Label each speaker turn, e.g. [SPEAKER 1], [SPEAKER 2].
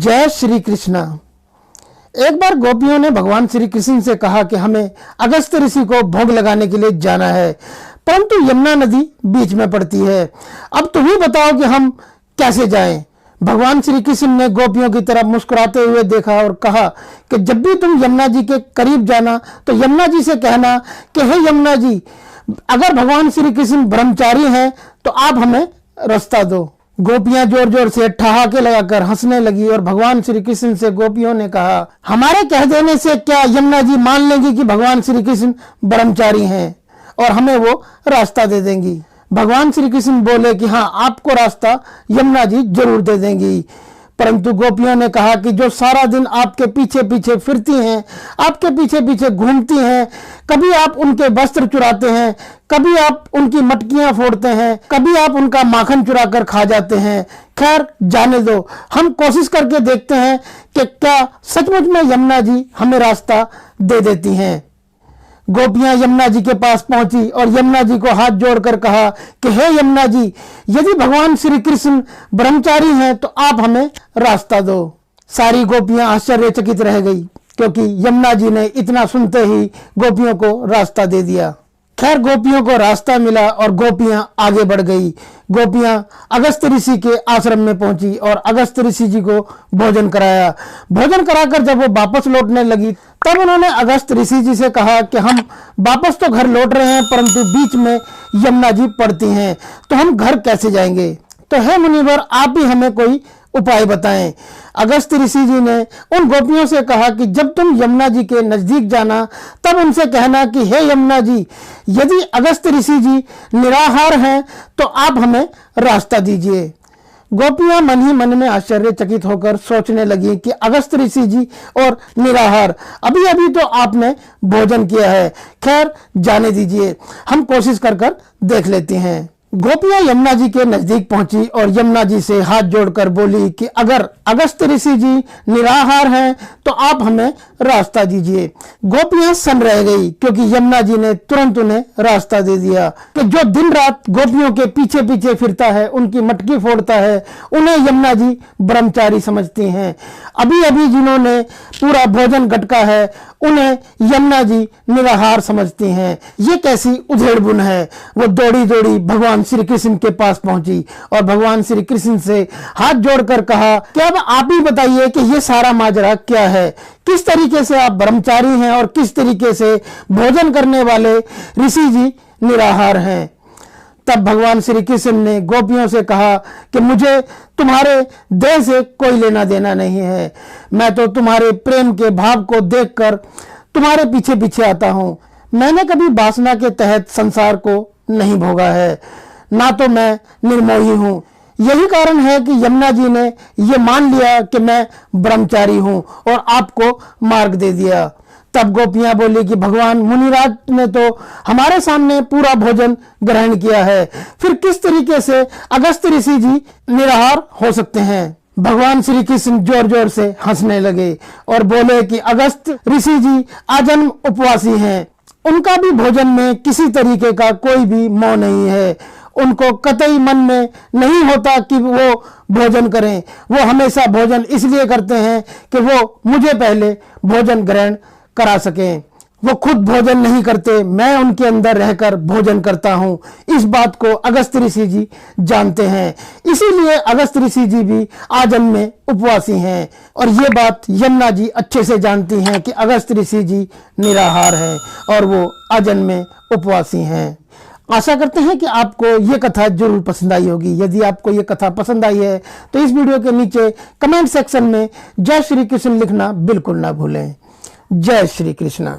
[SPEAKER 1] जय श्री कृष्णा। एक बार गोपियों ने भगवान श्री कृष्ण से कहा कि हमें अगस्त ऋषि को भोग लगाने के लिए जाना है, परंतु यमुना नदी बीच में पड़ती है। अब तुम ही बताओ कि हम कैसे जाएं। भगवान श्री कृष्ण ने गोपियों की तरफ मुस्कुराते हुए देखा और कहा कि जब भी तुम यमुना जी के करीब जाना तो यमुना जी से कहना कि हे यमुना जी, अगर भगवान श्री कृष्ण ब्रह्मचारी हैं तो आप हमें रास्ता दो। गोपियां जोर जोर से ठहाके लगाकर हंसने लगी और भगवान श्री कृष्ण से गोपियों ने कहा, हमारे कह देने से क्या यमुना जी मान लेंगी कि भगवान श्री कृष्ण ब्रह्मचारी हैं और हमें वो रास्ता दे देंगी। भगवान श्री कृष्ण बोले कि हाँ, आपको रास्ता यमुना जी जरूर दे देंगी। परंतु गोपियों ने कहा कि जो सारा दिन आपके पीछे पीछे फिरती हैं, आपके पीछे पीछे घूमती हैं, कभी आप उनके वस्त्र चुराते हैं, कभी आप उनकी मटकियां फोड़ते हैं, कभी आप उनका माखन चुरा कर खा जाते हैं। खैर जाने दो, हम कोशिश करके देखते हैं कि क्या सचमुच में यमुना जी हमें रास्ता दे देती हैं। गोपियां यमुना जी के पास पहुंची और यमुना जी को हाथ जोड़कर कहा कि हे यमुना जी, यदि भगवान श्री कृष्ण ब्रह्मचारी हैं तो आप हमें रास्ता दो। सारी गोपियां आश्चर्यचकित रह गई क्योंकि यमुना जी ने इतना सुनते ही गोपियों को रास्ता दे दिया। खैर गोपियों को रास्ता मिला और गोपियां आगे बढ़ गई। गोपियां अगस्त ऋषि के आश्रम में पहुंची और अगस्त ऋषि जी को भोजन कराया। भोजन कराकर जब वो वापस लौटने लगी तब उन्होंने अगस्त ऋषि जी से कहा कि हम वापस तो घर लौट रहे हैं, परंतु बीच में यमुना जी पड़ती हैं, तो हम घर कैसे जाएंगे। तो हे मुनिवर, आप ही हमें कोई उपाय बताएं। अगस्त ऋषि जी ने उन गोपियों से कहा कि जब तुम यमुना जी के नजदीक जाना तब उनसे कहना कि हे यमुना जी, यदि अगस्त ऋषि जी निराहार हैं तो आप हमें रास्ता दीजिए। गोपियां मन ही मन में आश्चर्यचकित होकर सोचने लगी कि अगस्त ऋषि जी और निराहार, अभी अभी तो आपने भोजन किया है। खैर जाने दीजिए, हम कोशिश कर देख लेते हैं। गोपियां यमुना जी के नजदीक पहुंची और यमुना जी से हाथ जोड़कर बोली कि अगर अगस्त ऋषि जी निराहार हैं तो आप हमें रास्ता दीजिए। गोपियां सन रह गई क्योंकि यमुना जी ने तुरंत उन्हें रास्ता दे दिया कि जो दिन रात गोपियों के पीछे पीछे फिरता है, उनकी मटकी फोड़ता है, उन्हें यमुना जी ब्रह्मचारी समझती हैं। अभी अभी जिन्होंने पूरा भोजन गटका है उन्हें यमुना जी निराहार समझती हैं। ये कैसी उधेड़बुन है। वो दौड़ी दौड़ी भगवान श्री कृष्ण के पास पहुंची और भगवान श्री कृष्ण से हाथ जोड़कर कहा कि अब आप ही बताइए कि ये सारा माजरा क्या है, किस तरीके से आप ब्रह्मचारी हैं और किस तरीके से भोजन करने वाले ऋषि जी निराहार हैं। तब भगवान श्री कृष्ण ने गोपियों से कहा कि मुझे तुम्हारे देह से कोई लेना देना नहीं है, मैं तो तुम्हारे प्रेम के भाव को देखकर तुम्हारे पीछे पीछे आता हूँ। मैंने कभी वासना के तहत संसार को नहीं भोगा है, ना तो मैं निर्मोही हूँ। यही कारण है कि यमुना जी ने ये मान लिया कि मैं ब्रह्मचारी हूँ और आपको मार्ग दे दिया। तब गोपियां बोली कि भगवान मुनिराज ने तो हमारे सामने पूरा भोजन ग्रहण किया है, फिर किस तरीके से अगस्त ऋषि जी निराहार हो सकते हैं। भगवान श्री कृष्ण जोर जोर से हंसने लगे और बोले कि अगस्त ऋषि जी आजन्म उपवासी हैं, उनका भी भोजन में किसी तरीके का कोई भी मोह नहीं है। उनको कतई मन में नहीं होता कि वो भोजन करें। वो हमेशा भोजन इसलिए करते हैं कि वो मुझे पहले भोजन ग्रहण करा सकें। वो खुद भोजन नहीं करते, मैं उनके अंदर रहकर भोजन करता हूँ। इस बात को अगस्त ऋषि जी जानते हैं, इसीलिए अगस्त ऋषि जी भी आजन्म में उपवासी हैं। और ये बात यमुना जी अच्छे से जानती हैं कि अगस्त ऋषि जी निराहार हैं और वो आजन्म में उपवासी हैं। आशा करते हैं कि आपको ये कथा जरूर पसंद आई होगी। यदि आपको ये कथा पसंद आई है तो इस वीडियो के नीचे कमेंट सेक्शन में जय श्री कृष्ण लिखना बिल्कुल ना भूलें। जय श्री कृष्ण।